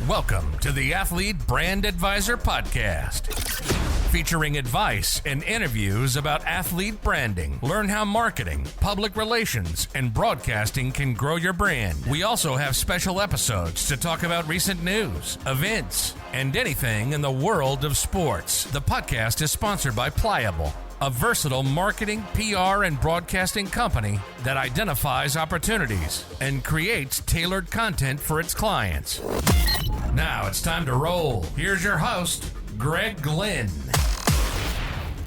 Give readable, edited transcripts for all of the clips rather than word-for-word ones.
Welcome to the Athlete Brand Advisor Podcast, featuring advice and interviews about athlete branding. Learn how marketing, public relations, and broadcasting can grow your brand. We also have special episodes to talk about recent news, events, and anything in the world of sports. The podcast is sponsored by Pliable, a versatile marketing, PR, and broadcasting company that identifies opportunities and creates tailored content for its clients. Now it's time to roll. Here's your host, Glynn.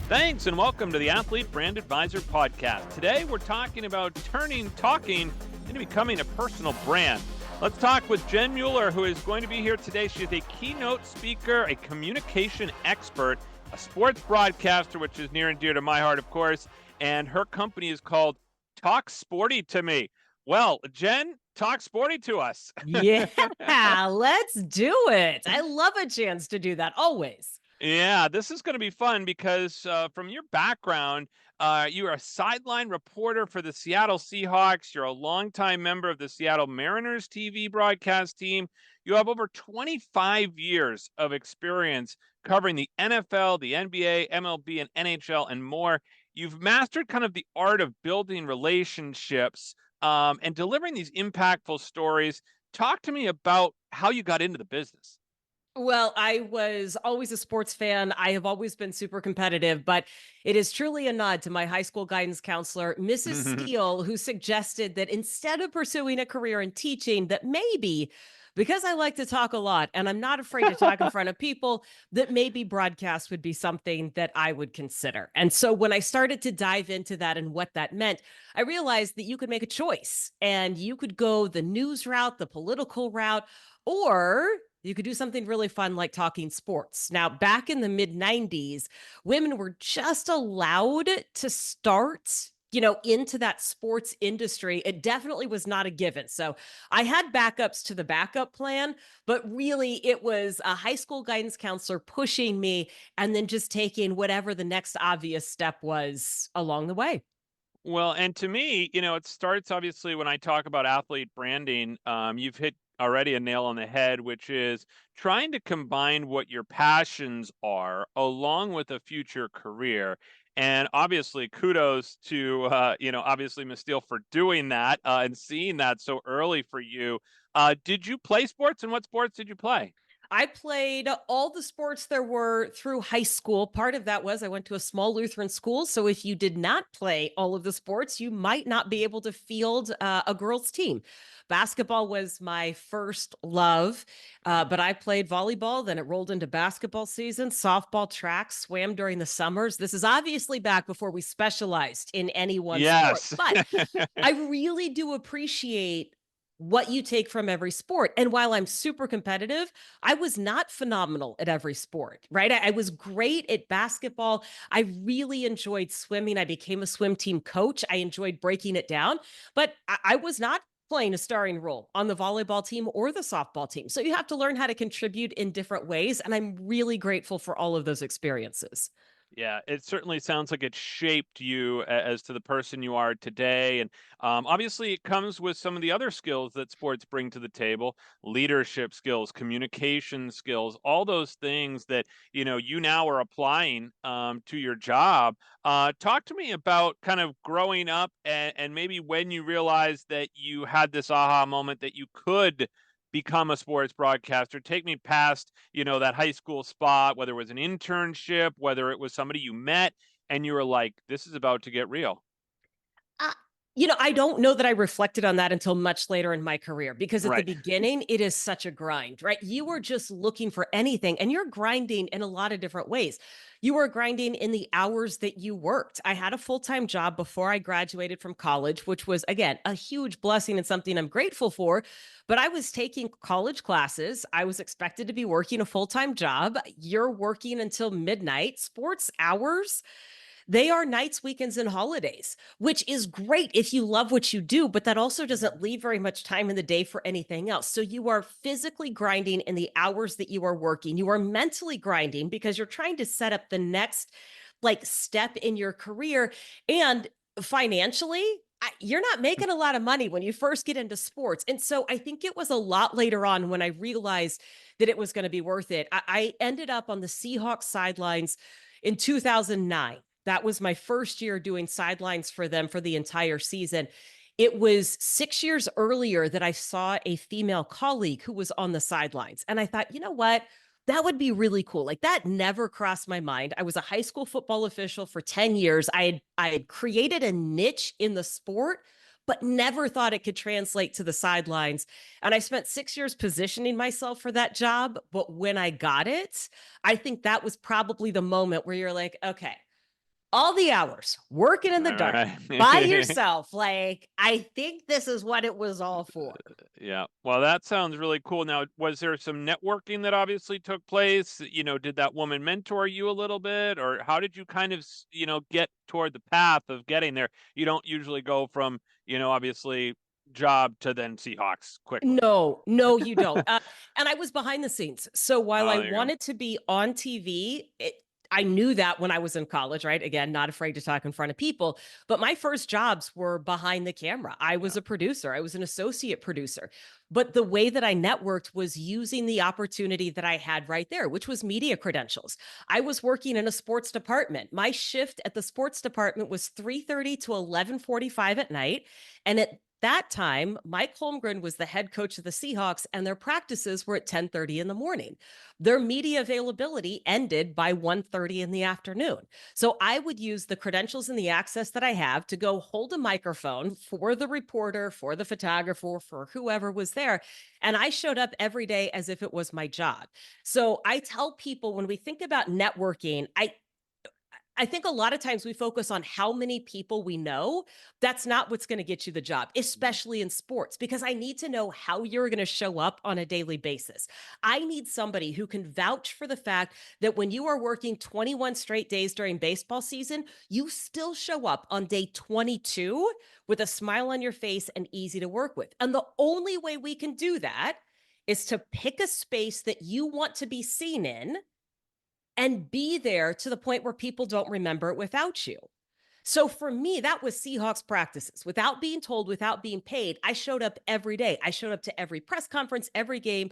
Thanks, and welcome to the Athlete Brand Advisor Podcast. Today, we're talking about turning talking into becoming a personal brand. Let's talk with Jen Mueller, who is going to be here today. She's a keynote speaker, a communication expert, a sports broadcaster, which is near and dear to my heart, of course, and her company is called Talk Sporty to Me. Well, Jen, talk sporty to us. Yeah, let's do it. I love a chance to do that, always. Yeah, this is going to be fun because from your background, you're a sideline reporter for the Seattle Seahawks. You're a longtime member of the Seattle Mariners TV broadcast team. You have over 25 years of experience covering the NFL, the NBA, MLB, and NHL, and more. You've mastered kind of the art of building relationships and delivering these impactful stories. Talk to me about how you got into the business. Well, I was always a sports fan. I have always been super competitive, but it is truly a nod to my high school guidance counselor, Mrs. Steele, who suggested that instead of pursuing a career in teaching, that maybe, because I like to talk a lot and I'm not afraid to talk in front of people, that maybe broadcast would be something that I would consider. And so when I started to dive into that and what that meant, I realized that you could make a choice and you could go the news route, the political route, or you could do something really fun like talking sports. Now, back in the mid-90s, women were just allowed to start into that sports industry. It definitely was not a given. So I had backups to the backup plan, but really it was a high school guidance counselor pushing me and then just taking whatever the next obvious step was along the way. Well, and to me, it starts obviously when I talk about athlete branding. You've hit already a nail on the head, which is trying to combine what your passions are along with a future career. And obviously, kudos to, obviously Ms. Steele for doing that and seeing that so early for you. Did you play sports, and what sports did you play? I played all the sports there were through high school. Part of that was I went to a small Lutheran school. So if you did not play all of the sports, you might not be able to field a girls' team. Basketball was my first love, but I played volleyball. Then it rolled into basketball season, softball, track, swam during the summers. This is obviously back before we specialized in any one sport. But I really do appreciate what you take from every sport. And while I'm super competitive, I was not phenomenal at every sport, right? I was great at basketball. I really enjoyed swimming. I became a swim team coach. I enjoyed breaking it down, but I was not playing a starring role on the volleyball team or the softball team. So you have to learn how to contribute in different ways. And I'm really grateful for all of those experiences. Yeah, it certainly sounds like it shaped you as to the person you are today. And obviously, it comes with some of the other skills that sports bring to the table: leadership skills, communication skills, all those things that, you now are applying to your job. Talk to me about kind of growing up and maybe when you realized that you had this aha moment that you could become a sports broadcaster. Take me past, that high school spot, whether it was an internship, whether it was somebody you met and you were like, this is about to get real. I don't know that I reflected on that until much later in my career, because at Right. the beginning, it is such a grind, right? You are just looking for anything and you're grinding in a lot of different ways. You were grinding in the hours that you worked. I had a full-time job before I graduated from college, which was, again, a huge blessing and something I'm grateful for. But I was taking college classes. I was expected to be working a full-time job. You're working until midnight. Sports hours, they are nights, weekends, and holidays, which is great if you love what you do, but that also doesn't leave very much time in the day for anything else. So you are physically grinding in the hours that you are working. You are mentally grinding because you're trying to set up the next step in your career. And financially, you're not making a lot of money when you first get into sports. And so I think it was a lot later on when I realized that it was going to be worth it. I ended up on the Seahawks sidelines in 2009. That was my first year doing sidelines for them for the entire season. It was 6 years earlier that I saw a female colleague who was on the sidelines. And I thought, you know what? That would be really cool. Like that never crossed my mind. I was a high school football official for 10 years. I had created a niche in the sport, but never thought it could translate to the sidelines. And I spent 6 years positioning myself for that job. But when I got it, I think that was probably the moment where you're like, okay, all the hours working in the All dark right. by yourself. Like, I think this is what it was all for. Yeah. Well, that sounds really cool. Now, was there some networking that obviously took place? Did that woman mentor you a little bit, or how did you kind of, get toward the path of getting there? You don't usually go from, obviously job to then Seahawks quickly. No, you don't. And I was behind the scenes. So while Oh, I there you go. wanted to be on TV, I knew that when I was in college, right? Again, not afraid to talk in front of people. But my first jobs were behind the camera. I was Yeah. a producer, I was an associate producer. But the way that I networked was using the opportunity that I had right there, which was media credentials. I was working in a sports department. My shift at the sports department was 3:30 to 11:45 at night. And at that time, Mike Holmgren was the head coach of the Seahawks, and their practices were at 10:30 in the morning. Their media availability ended by 1:30 in the afternoon. So I would use the credentials and the access that I have to go hold a microphone for the reporter, for the photographer, for whoever was there. And I showed up every day as if it was my job. So I tell people when we think about networking, I think a lot of times we focus on how many people we know. That's not what's going to get you the job, especially in sports, because I need to know how you're going to show up on a daily basis. I need somebody who can vouch for the fact that when you are working 21 straight days during baseball season, you still show up on day 22 with a smile on your face and easy to work with. And the only way we can do that is to pick a space that you want to be seen in and be there to the point where people don't remember it without you. So for me, that was Seahawks practices. Without being told, without being paid, I showed up every day. I showed up to every press conference, every game.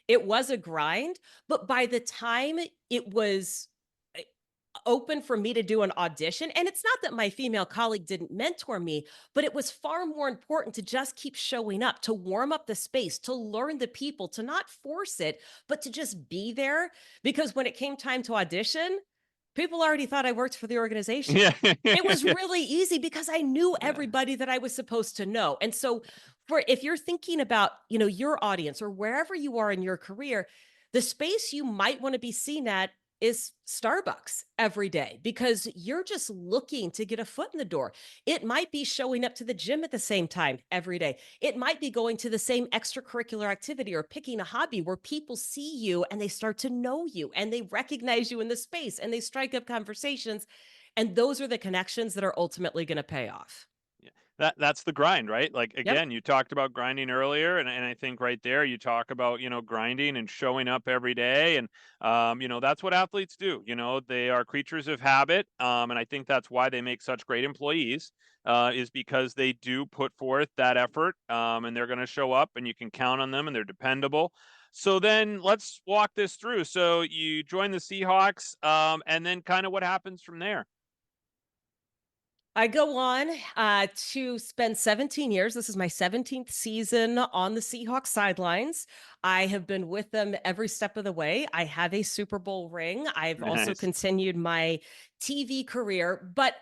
It was a grind, but by the time it was open for me to do an audition, and it's not that my female colleague didn't mentor me, but it was far more important to just keep showing up, to warm up the space, to learn the people, to not force it, but to just be there. Because when it came time to audition, people already thought I worked for the organization. Yeah. It was really easy because I knew Yeah. everybody that I was supposed to know. And so for if you're thinking about, your audience or wherever you are in your career, the space you might want to be seen at is Starbucks every day because you're just looking to get a foot in the door. It might be showing up to the gym at the same time every day. It might be going to the same extracurricular activity or picking a hobby where people see you and they start to know you and they recognize you in the space and they strike up conversations. And those are the connections that are ultimately going to pay off. Yeah. That's the grind, right? Like Yep. again, you talked about grinding earlier, and I think right there you talk about, grinding and showing up every day. And that's what athletes do. They are creatures of habit. And I think that's why they make such great employees, is because they do put forth that effort, and they're going to show up and you can count on them and they're dependable. So then let's walk this through. So you join the Seahawks, and then kind of what happens from there. I go on to spend 17 years. This is my 17th season on the Seahawks sidelines. I have been with them every step of the way. I have a Super Bowl ring. I've also Nice. continued my TV career, but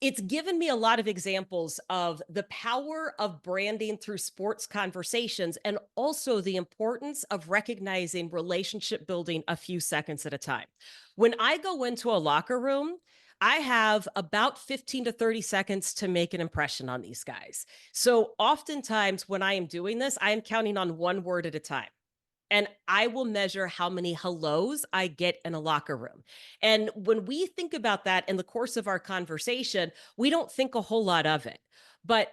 it's given me a lot of examples of the power of branding through sports conversations and also the importance of recognizing relationship building a few seconds at a time. When I go into a locker room, I have about 15 to 30 seconds to make an impression on these guys. So oftentimes when I am doing this, I am counting on one word at a time. And I will measure how many hellos I get in a locker room. And when we think about that in the course of our conversation, we don't think a whole lot of it. But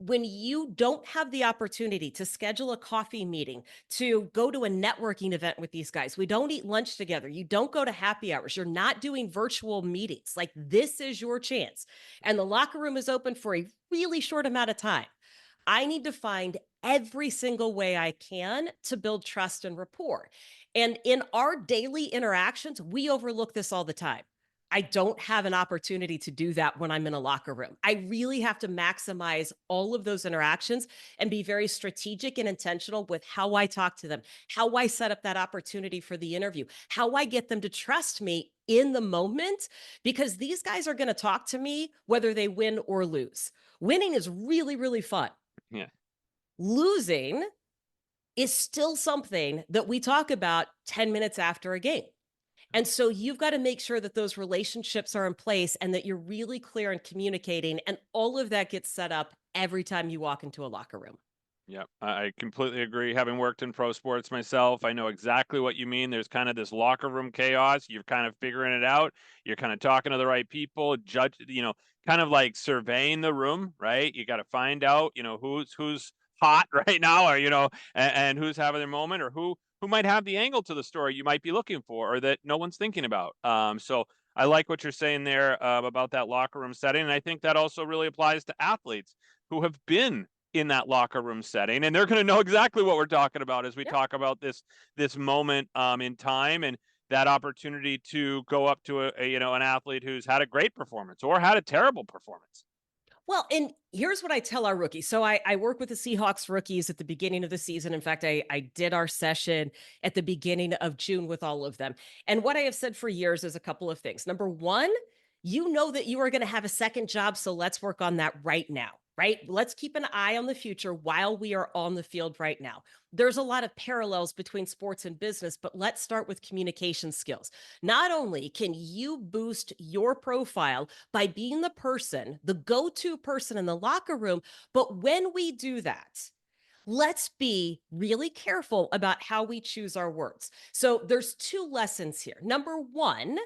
when you don't have the opportunity to schedule a coffee meeting, to go to a networking event with these guys, we don't eat lunch together, you don't go to happy hours, you're not doing virtual meetings, like this is your chance. And the locker room is open for a really short amount of time. I need to find every single way I can to build trust and rapport. And in our daily interactions, we overlook this all the time. I don't have an opportunity to do that when I'm in a locker room. I really have to maximize all of those interactions and be very strategic and intentional with how I talk to them, how I set up that opportunity for the interview, how I get them to trust me in the moment, because these guys are going to talk to me whether they win or lose. Winning is really, really fun. Yeah. Losing is still something that we talk about 10 minutes after a game. And so you've got to make sure that those relationships are in place and that you're really clear in communicating. And all of that gets set up every time you walk into a locker room. Yeah, I completely agree. Having worked in pro sports myself, I know exactly what you mean. There's kind of this locker room chaos. You're kind of figuring it out. You're kind of talking to the right people, kind of like surveying the room, right? You got to find out, who's hot right now, or and who's having their moment, or who might have the angle to the story you might be looking for, or that no one's thinking about. So I like what you're saying there about that locker room setting, and I think that also really applies to athletes who have been in that locker room setting, and they're going to know exactly what we're talking about as we talk about this moment in time, and that opportunity to go up to an athlete who's had a great performance or had a terrible performance. Well, and here's what I tell our rookies. So I work with the Seahawks rookies at the beginning of the season. In fact, I did our session at the beginning of June with all of them. And what I have said for years is a couple of things. Number one, you know that you are going to have a second job. So let's work on that right now, right? Let's keep an eye on the future while we are on the field right now. There's a lot of parallels between sports and business, but let's start with communication skills. Not only can you boost your profile by being the person, the go-to person in the locker room, but when we do that, let's be really careful about how we choose our words. So there's two lessons here. Number one,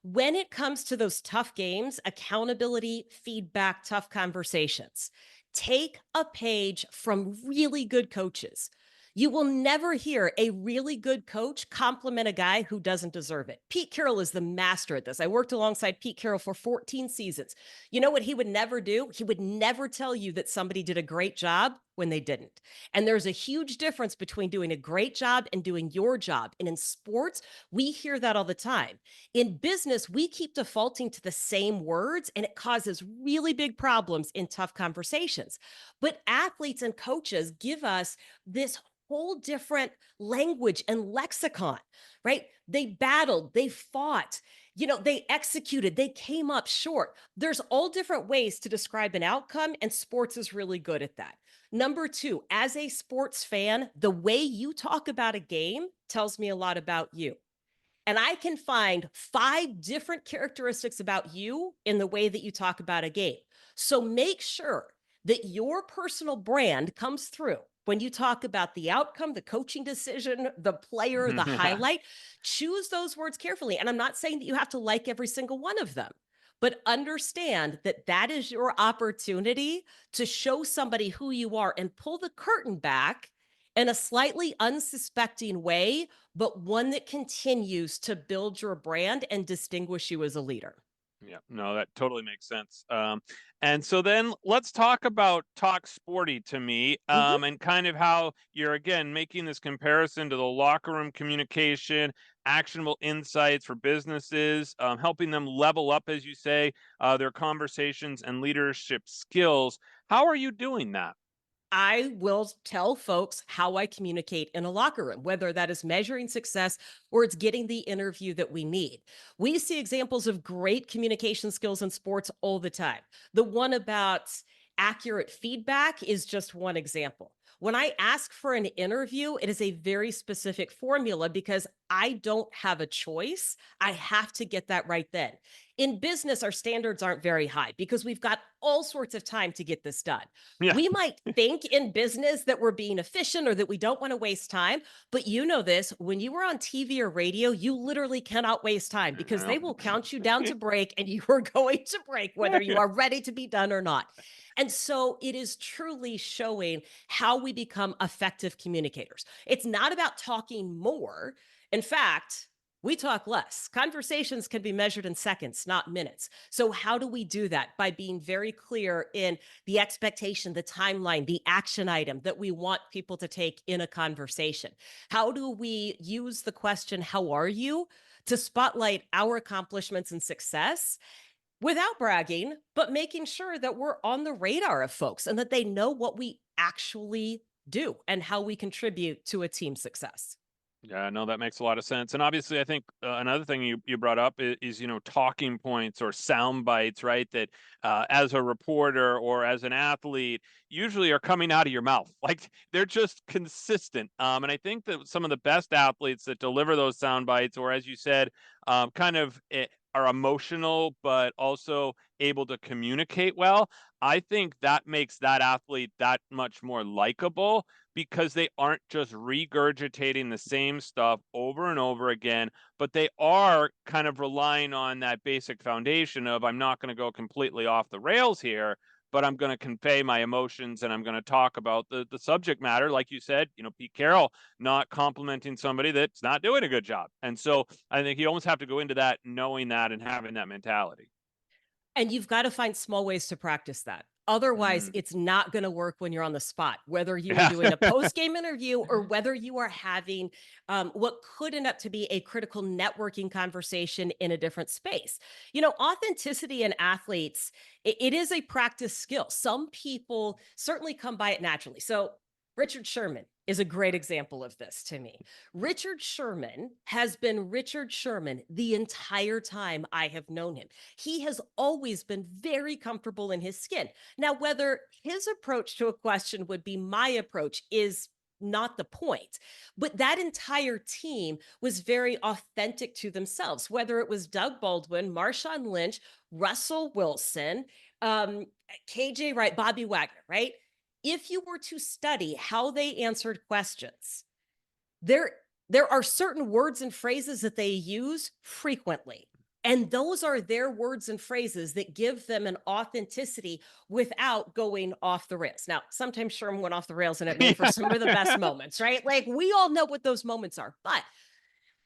when it comes to those tough games, accountability, feedback, tough conversations, take a page from really good coaches. You will never hear a really good coach compliment a guy who doesn't deserve it. Pete Carroll is the master at this. I worked alongside Pete Carroll for 14 seasons. You know what he would never do? He would never tell you that somebody did a great job when they didn't. And there's a huge difference between doing a great job and doing your job. And in sports, we hear that all the time. In business, we keep defaulting to the same words, and it causes really big problems in tough conversations. But athletes and coaches give us this whole different language and lexicon, right? They battled, they fought, they executed, they came up short. There's all different ways to describe an outcome, and sports is really good at that. Number two, as a sports fan, the way you talk about a game tells me a lot about you. And I can find 5 different characteristics about you in the way that you talk about a game. So make sure that your personal brand comes through when you talk about the outcome, the coaching decision, the player, the highlight. Choose those words carefully. And I'm not saying that you have to like every single one of them, but understand that that is your opportunity to show somebody who you are and pull the curtain back in a slightly unsuspecting way, but one that continues to build your brand and distinguish you as a leader. Yeah, no, that totally makes sense. And so then let's talk sporty to me, and kind of how you're again making this comparison to the locker room communication, actionable insights for businesses, helping them level up, as you say, their conversations and leadership skills. How are you doing that? I will tell folks how I communicate in a locker room, whether that is measuring success or it's getting the interview that we need. We see examples of great communication skills in sports all the time. The one about accurate feedback is just one example. When I ask for an interview, it is a very specific formula because I don't have a choice. I have to get that right then. In business, our standards aren't very high because we've got all sorts of time to get this done. Yeah. We might think in business that we're being efficient or that we don't want to waste time, but you know this, when you are on TV or radio, you literally cannot waste time because they will count you down to break and you are going to break whether you are ready to be done or not. And so it is truly showing how we become effective communicators. It's not about talking more. In fact, we talk less. Conversations can be measured in seconds, not minutes. So, how do we do that? By being very clear in the expectation, the timeline, the action item that we want people to take in a conversation. How do we use the question, how are you, to spotlight our accomplishments and success without bragging, but making sure that we're on the radar of folks and that they know what we actually do and how we contribute to a team's success. Yeah, no, that makes a lot of sense. And obviously, I think another thing you brought up is, talking points or sound bites, right? That as a reporter or as an athlete, usually are coming out of your mouth. Like they're just consistent. And I think that some of the best athletes that deliver those sound bites, or as you said, are emotional, but also able to communicate well. I think that makes that athlete that much more likable because they aren't just regurgitating the same stuff over and over again, but they are kind of relying on that basic foundation of I'm not going to go completely off the rails here, but I'm going to convey my emotions and I'm going to talk about the subject matter. Like you said, Pete Carroll not complimenting somebody that's not doing a good job. And so I think you almost have to go into that knowing that and having that mentality. And you've got to find small ways to practice that. Otherwise, Mm. it's not going to work when you're on the spot, whether you are Yeah. doing a post game interview or whether you are having what could end up to be a critical networking conversation in a different space. Authenticity in athletes, it is a practice skill. Some people certainly come by it naturally. So, Richard Sherman is a great example of this to me. Richard Sherman has been Richard Sherman the entire time I have known him. He has always been very comfortable in his skin. Now, whether his approach to a question would be my approach is not the point. But that entire team was very authentic to themselves, whether it was Doug Baldwin, Marshawn Lynch, Russell Wilson, KJ Wright, Bobby Wagner, right? If you were to study how they answered questions, there are certain words and phrases that they use frequently. And those are their words and phrases that give them an authenticity without going off the rails. Now, sometimes Sherman went off the rails and it made for some of the best moments, right? Like we all know what those moments are. But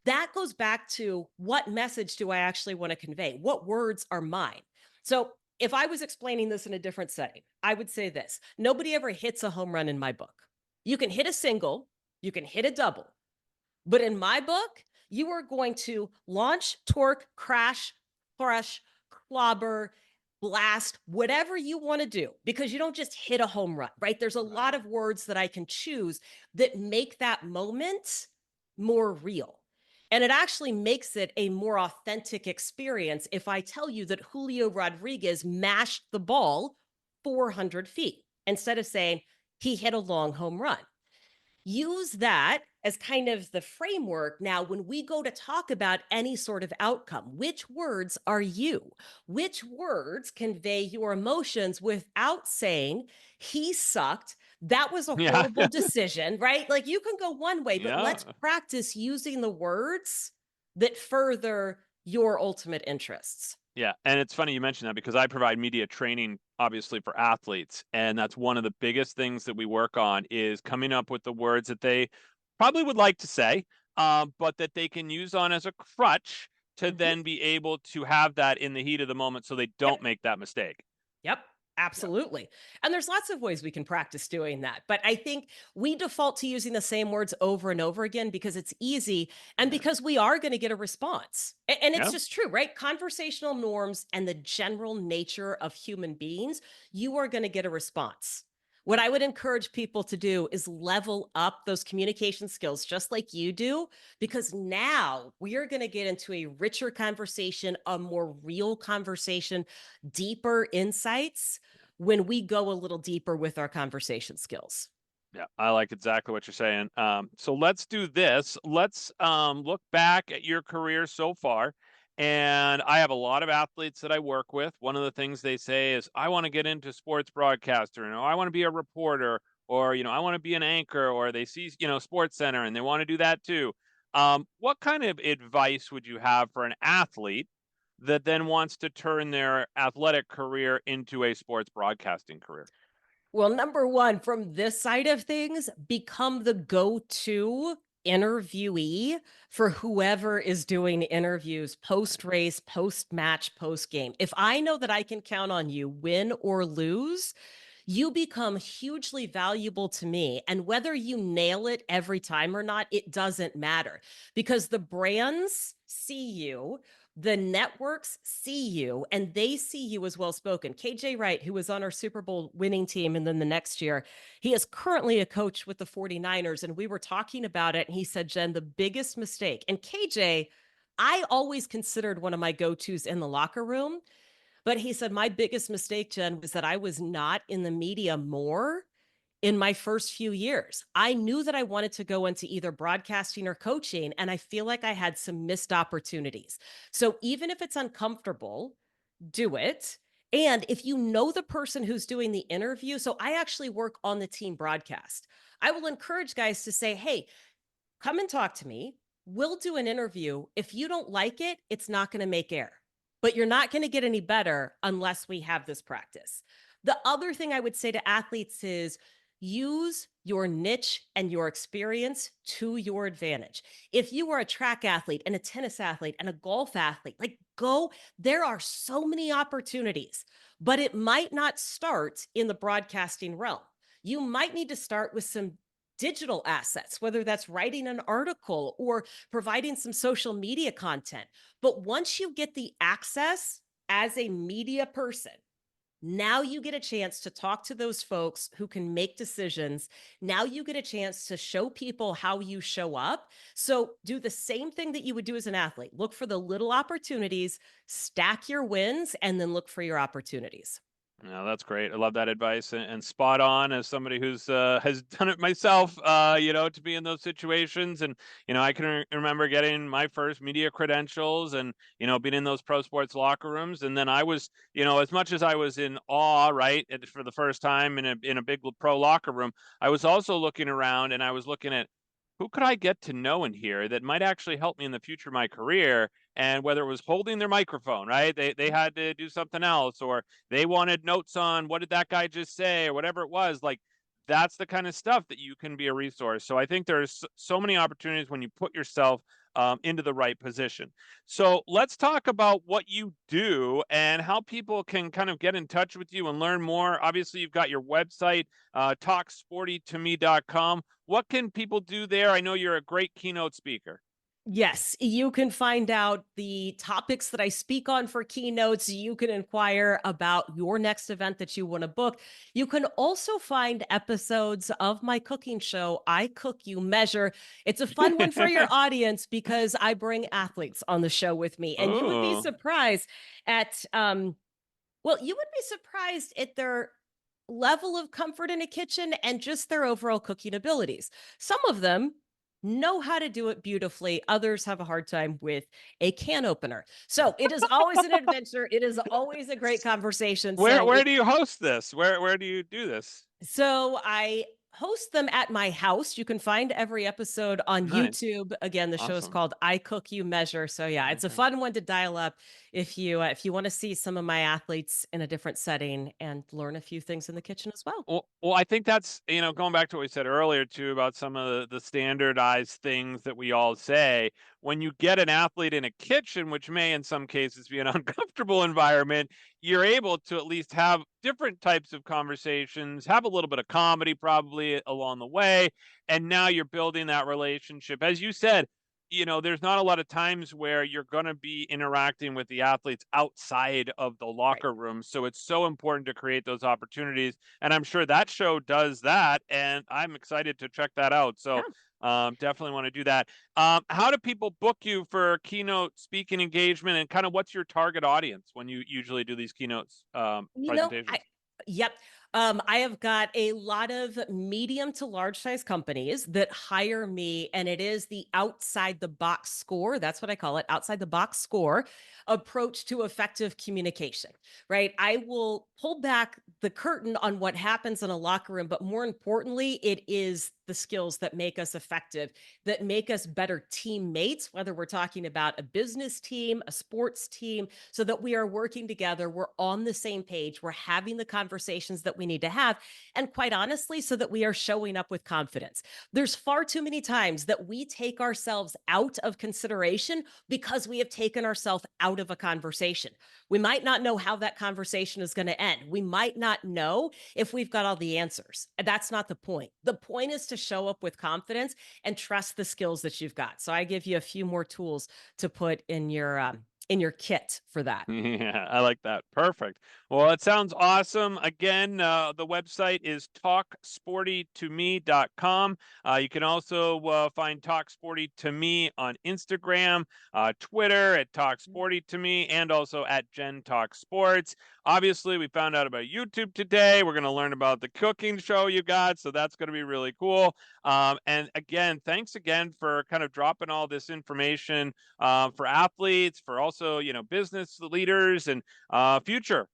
that goes back to what message do I actually want to convey? What words are mine? So if I was explaining this in a different setting, I would say this: nobody ever hits a home run in my book. You can hit a single, you can hit a double, but in my book, you are going to launch, torque, crash, crush, clobber, blast, whatever you want to do, because you don't just hit a home run, right? There's a lot of words that I can choose that make that moment more real. And it actually makes it a more authentic experience if I tell you that Julio Rodriguez mashed the ball 400 feet instead of saying he hit a long home run. Use that as kind of the framework. Now, when we go to talk about any sort of outcome, which words are you? Which words convey your emotions without saying he sucked? That was a Yeah. horrible decision, right? Like you can go one way, but let's Yeah. practice using the words that further your ultimate interests. Yeah, and it's funny you mentioned that because I provide media training, obviously, for athletes, and that's one of the biggest things that we work on is coming up with the words that they probably would like to say, but that they can use on as a crutch to Mhm. then be able to have that in the heat of the moment so they don't Yep. make that mistake. Yep, Yeah. absolutely. And there's lots of ways we can practice doing that. But I think we default to using the same words over and over again because it's easy and Yeah. because we are going to get a response. And it's Yeah. just true, right? Conversational norms and the general nature of human beings, you are going to get a response. What Yeah. I would encourage people to do is level up those communication skills just like you do, because now we are going to get into a richer conversation, a more real conversation, deeper insights when we go a little deeper with our conversation skills. Yeah, I like exactly what you're saying. So let's do this. Let's look back at your career so far. And I have a lot of athletes that I work with. One of the things they say is, I want to get into sports broadcaster, and I want to be a reporter, or I want to be an anchor, or they see Sports Center and they want to do that too. What kind of advice would you have for an athlete that then wants to turn their athletic career into a sports broadcasting career? Well, number one, from this side of things, become the go-to interviewee for whoever is doing interviews post race, post match, post game. If I know that I can count on you, win or lose, you become hugely valuable to me. And whether you nail it every time or not, it doesn't matter because the brands see you, the networks see you, and they see you as well spoken. KJ Wright, who was on our Super Bowl winning team, and then the next year, he is currently a coach with the 49ers. And we were talking about it, and he said, Jen, the biggest mistake, and KJ, I always considered one of my go tos in the locker room. But he said, my biggest mistake, Jen, was that I was not in the media more in my first few years. I knew that I wanted to go into either broadcasting or coaching, and I feel like I had some missed opportunities. So even if it's uncomfortable, do it. And if you know the person who's doing the interview, so I actually work on the team broadcast. I will encourage guys to say, hey, come and talk to me. We'll do an interview. If you don't like it, it's not going to make air. But you're not going to get any better unless we have this practice. The other thing I would say to athletes is use your niche and your experience to your advantage. If you are a track athlete and a tennis athlete and a golf athlete, like go, there are so many opportunities, but it might not start in the broadcasting realm. You might need to start with some digital assets, whether that's writing an article or providing some social media content. But once you get the access as a media person, now you get a chance to talk to those folks who can make decisions. Now you get a chance to show people how you show up. So do the same thing that you would do as an athlete. Look for the little opportunities, stack your wins, and then look for your opportunities. No, that's great. I love that advice and spot on as somebody who's has done it myself, to be in those situations. And, I can remember getting my first media credentials and, being in those pro sports locker rooms. And then I was, as much as I was in awe, right, for the first time in a big pro locker room, I was also looking around and I was looking at who could I get to know in here that might actually help me in the future of my career. And whether it was holding their microphone, right? They had to do something else, or they wanted notes on what did that guy just say, or whatever it was. Like that's the kind of stuff that you can be a resource. So I think there's so many opportunities when you put yourself into the right position. So let's talk about what you do and how people can kind of get in touch with you and learn more. Obviously, you've got your website, talksportytome.com. What can people do there? I know you're a great keynote speaker. Yes, you can find out the topics that I speak on for keynotes. You can inquire about your next event that you want to book. You can also find episodes of my cooking show, I Cook, You Measure. It's a fun one for your audience because I bring athletes on the show with me. And you would be surprised at, you would be surprised at their level of comfort in a kitchen and just their overall cooking abilities. Some of them know how to do it beautifully. Others have a hard time with a can opener. So it is always an adventure. It is always a great conversation. Where do you host this? Where do you do this? So I host them at my house. You can find every episode on YouTube. Again, the show is called I Cook, You Measure. So yeah, it's a fun one to dial up if you want to see some of my athletes in a different setting and learn a few things in the kitchen as well. Well, I think that's, going back to what we said earlier too about some of the standardized things that we all say. When you get an athlete in a kitchen, which may in some cases be an uncomfortable environment, you're able to at least have different types of conversations, have a little bit of comedy probably along the way. And now you're building that relationship. As you said, there's not a lot of times where you're going to be interacting with the athletes outside of the locker room. So it's so important to create those opportunities. And I'm sure that show does that. And I'm excited to check that out. So definitely want to do that. How do people book you for keynote speaking engagement and kind of what's your target audience when you usually do these keynotes presentations? Yep. I have got a lot of medium to large size companies that hire me, and it is the outside the box score. That's what I call it, outside the box score approach to effective communication, right? I will pull back the curtain on what happens in a locker room, but more importantly, it is the skills that make us effective, that make us better teammates, whether we're talking about a business team, a sports team, so that we are working together, we're on the same page, we're having the conversations that we need to have, and quite honestly, so that we are showing up with confidence. There's far too many times that we take ourselves out of consideration because we have taken ourselves out of a conversation. We might not know how that conversation is going to end. We might not know if we've got all the answers. That's not the point. The point is to show up with confidence and trust the skills that you've got. So I give you a few more tools to put in your kit for that. Yeah, I like that. Perfect. Well, it sounds awesome. Again, the website is talksportytome.com. You can also find Talk Sporty to Me on Instagram, Twitter at Talk Sporty to Me, and also at Jen Talk Sports. Obviously, we found out about YouTube today. We're going to learn about the cooking show you got, so that's going to be really cool. And again, thanks again for kind of dropping all this information for athletes, for also, business leaders and future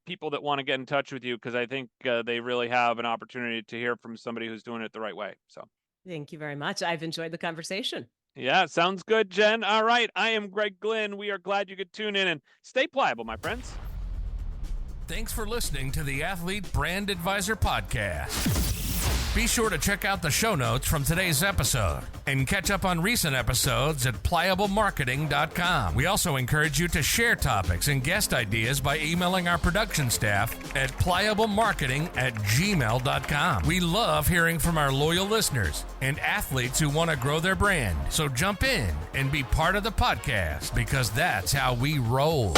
people that want to get in touch with you, because I think they really have an opportunity to hear from somebody who's doing it the right way. So Thank you very much. I've enjoyed the conversation. yeah, sounds good, Jen. All right. I am Greg Glynn. We are glad you could tune in, and stay pliable, my friends. Thanks for listening to the Athlete Brand Advisor Podcast. Be sure to check out the show notes from today's episode and catch up on recent episodes at pliablemarketing.com. We also encourage you to share topics and guest ideas by emailing our production staff at pliablemarketing@gmail.com. We love hearing from our loyal listeners and athletes who want to grow their brand. So jump in and be part of the podcast, because that's how we roll.